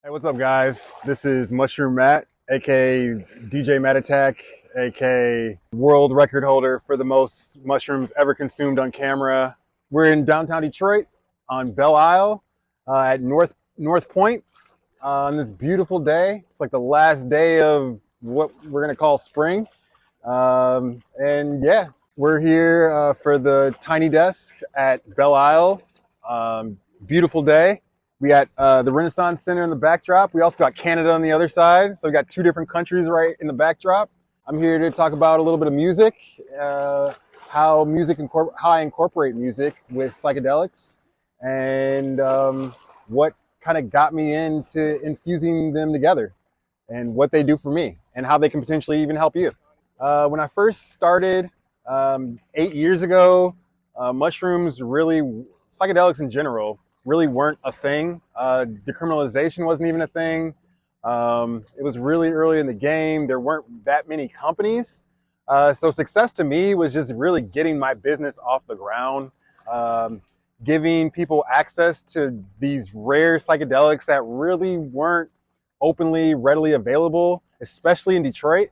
Hey, what's up, guys? This is Mushroom Matt, aka DJ Matt Attack, aka world record holder for the most mushrooms ever consumed on camera. We're in downtown Detroit on Belle Isle at North Point on this beautiful day. It's like the last day of what we're gonna call spring, and yeah, we're here for the Tiny Desk at Belle Isle. Beautiful day. We got the Renaissance Center in the backdrop. We also got Canada on the other side. So we got two different countries right in the backdrop. I'm here to talk about a little bit of music, how I incorporate music with psychedelics, and what kind of got me into infusing them together, and what they do for me, and how they can potentially even help you. When I first started 8 years ago, mushrooms psychedelics in general, really weren't a thing. Decriminalization wasn't even a thing. It was really early in the game. There weren't that many companies. So success to me was just really getting my business off the ground, giving people access to these rare psychedelics that really weren't openly, readily available, especially in Detroit,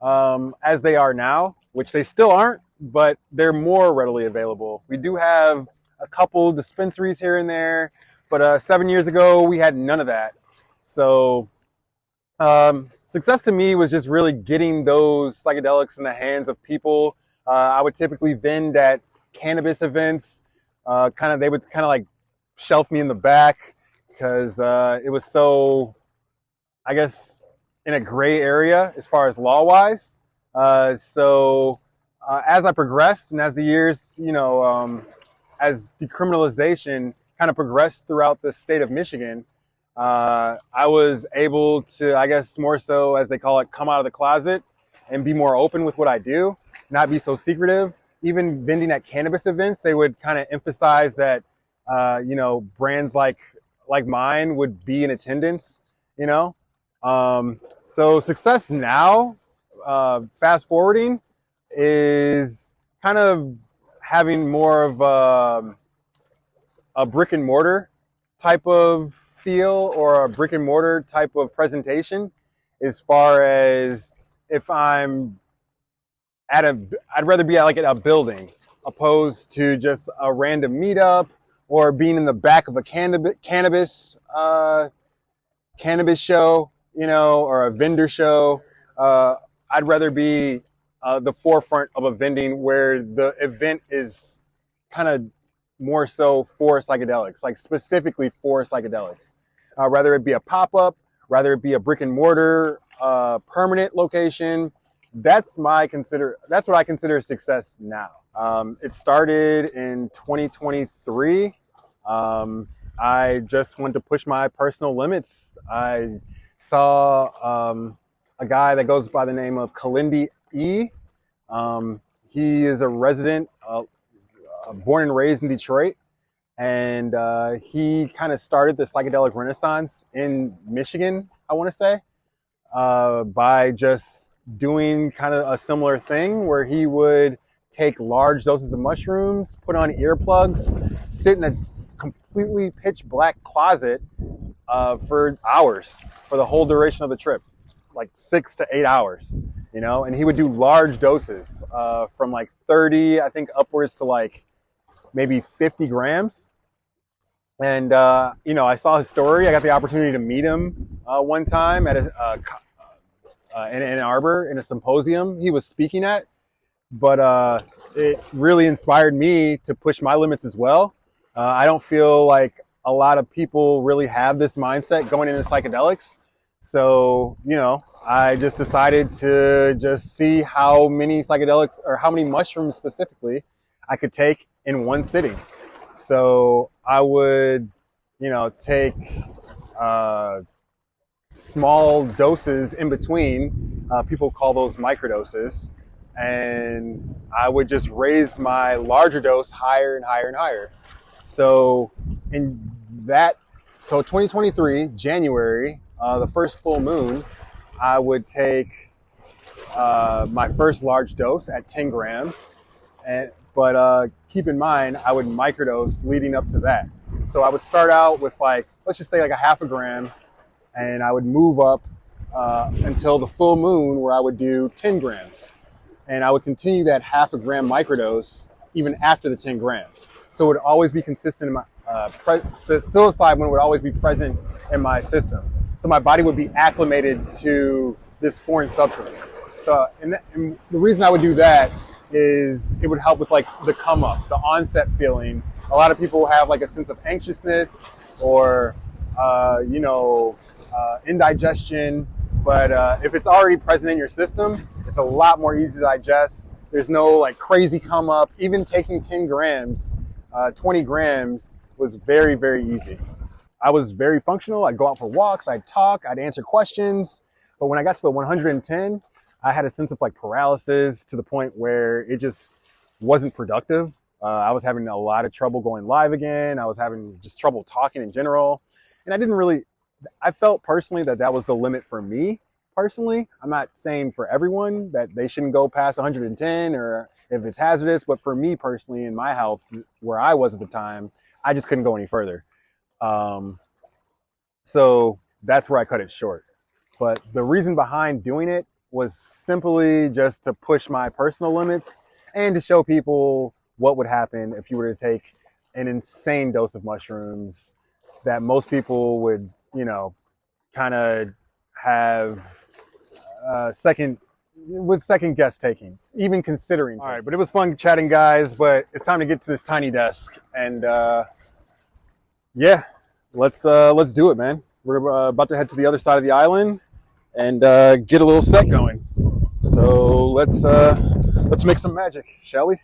as they are now, which they still aren't, but they're more readily available. We do have a couple dispensaries here and there, but 7 years ago we had none of that. So success to me was just really getting those psychedelics in the hands of people. I would typically vend at cannabis events. They would kind of like shelf me in the back because it was so, I guess, in a gray area as far as law wise. So as I progressed and as the years, as decriminalization kind of progressed throughout the state of Michigan, I was able to, I guess more so as they call it, come out of the closet and be more open with what I do, not be so secretive. Even vending at cannabis events, they would kind of emphasize that, brands like mine would be in attendance, So success now, fast forwarding, is kind of having more of a brick and mortar type of feel, or a brick and mortar type of presentation, as far as if I'm I'd rather be at a building opposed to just a random meetup, or being in the back of a cannabis show, or a vendor show. I'd rather be the forefront of a vending where the event is kind of more so for psychedelics, like specifically for psychedelics. Rather it be a pop-up, rather it be a brick and mortar permanent location. That's what I consider success now. It started in 2023. I just wanted to push my personal limits. I saw a guy that goes by the name of Kalindi E. He is a resident, born and raised in Detroit, and he kind of started the psychedelic renaissance in Michigan, I want to say, by just doing kind of a similar thing where he would take large doses of mushrooms, put on earplugs, sit in a completely pitch black closet for hours, for the whole duration of the trip, like 6 to 8 hours, and he would do large doses from like 30, I think, upwards to like maybe 50 grams. And, I saw his story. I got the opportunity to meet him one time at in Ann Arbor in a symposium he was speaking at. But it really inspired me to push my limits as well. I don't feel like a lot of people really have this mindset going into psychedelics. So, I just decided to just see how many psychedelics, or how many mushrooms specifically, I could take in one sitting. So I would, take small doses in between. People call those microdoses. And I would just raise my larger dose higher and higher and higher. So 2023, January, the first full moon, I would take my first large dose at 10 grams. But keep in mind, I would microdose leading up to that. So I would start out with let's just say like a half a gram, and I would move up until the full moon where I would do 10 grams. And I would continue that half a gram microdose even after the 10 grams. So it would always be consistent in my, the psilocybin would always be present in my system. So my body would be acclimated to this foreign substance. So, and the reason I would do that is it would help with like the come up, the onset feeling. A lot of people have like a sense of anxiousness or, indigestion. But if it's already present in your system, it's a lot more easy to digest. There's no like crazy come up. Even taking 10 grams, 20 grams was very, very easy. I was very functional. I'd go out for walks, I'd talk, I'd answer questions. But when I got to the 110, I had a sense of like paralysis to the point where it just wasn't productive. I was having a lot of trouble going live again. I was having just trouble talking in general. And I felt personally that that was the limit for me personally. I'm not saying for everyone that they shouldn't go past 110 or if it's hazardous, but for me personally in my health, where I was at the time, I just couldn't go any further. So that's where I cut it short. But the reason behind doing it was simply just to push my personal limits and to show people what would happen if you were to take an insane dose of mushrooms that most people would, kind of have second guess taking, even considering. All right, but it was fun chatting, guys, but it's time to get to this tiny desk. And yeah, let's do it, man. We're about to head to the other side of the island and get a little set going. So let's make some magic, shall we?